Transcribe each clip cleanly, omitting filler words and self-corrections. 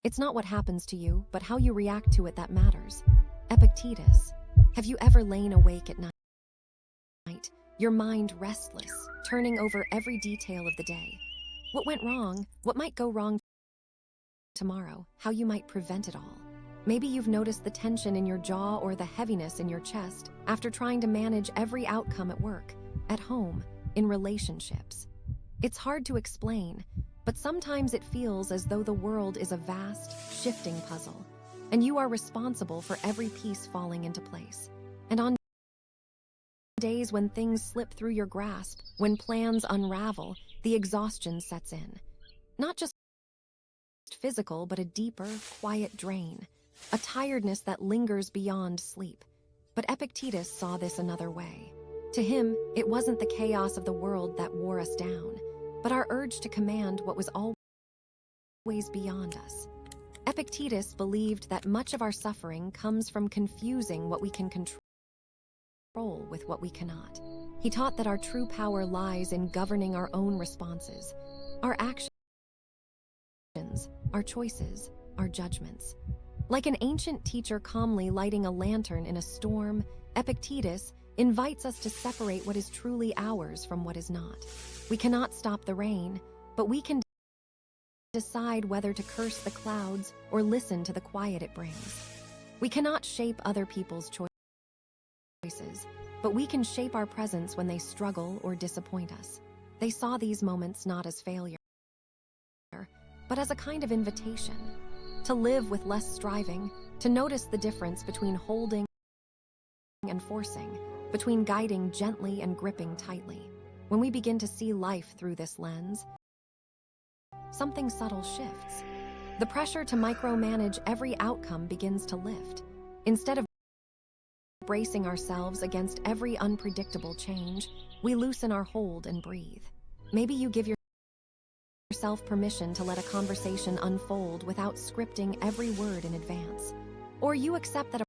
It's not what happens to you, but how you react to it that matters. Epictetus. Have you ever lain awake at night, your mind restless, turning over every detail of the day? What went wrong? What might go wrong tomorrow? How you might prevent it all? Maybe you've noticed the tension in your jaw or the heaviness in your chest after trying to manage every outcome at work, at home, in relationships. It's hard to explain, but sometimes it feels as though the world is a vast, shifting puzzle, and you are responsible for every piece falling into place. And on days when things slip through your grasp, when plans unravel, the exhaustion sets in. Not just physical, but a deeper, quiet drain. A tiredness that lingers beyond sleep. But Epictetus saw this another way. To him, it wasn't the chaos of the world that wore us down, but our urge to command what was always beyond us. Epictetus believed that much of our suffering comes from confusing what we can control with what we cannot. He taught that our true power lies in governing our own responses, our actions, our choices, our judgments. Like an ancient teacher calmly lighting a lantern in a storm, Epictetus invites us to separate what is truly ours from what is not. We cannot stop the rain, but we can decide whether to curse the clouds or listen to the quiet it brings. We cannot shape other people's choices, but we can shape our presence when they struggle or disappoint us. They saw these moments not as failure, but as a kind of invitation to live with less striving, to notice the difference between holding and forcing, between guiding gently and gripping tightly. When we begin to see life through this lens, something subtle shifts. The pressure to micromanage every outcome begins to lift. Instead of bracing ourselves against every unpredictable change, we loosen our hold and breathe. Maybe you give yourself permission to let a conversation unfold without scripting every word in advance. Or you accept that a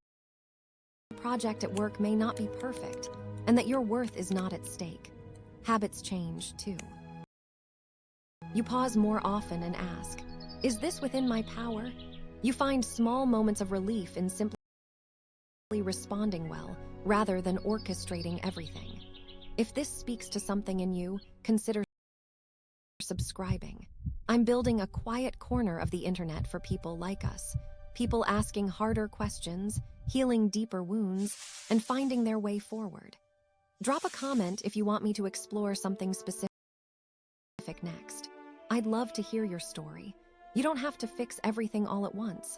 project at work may not be perfect and that your worth is not at stake. Habits change too. You pause more often and ask, is this within my power? You find small moments of relief in simply responding well, rather than orchestrating everything. If this speaks to something in you, consider subscribing. I'm building a quiet corner of the internet for people like us, people asking harder questions, healing deeper wounds, and finding their way forward. Drop a comment if you want me to explore something specific next. I'd love to hear your story. You don't have to fix everything all at once.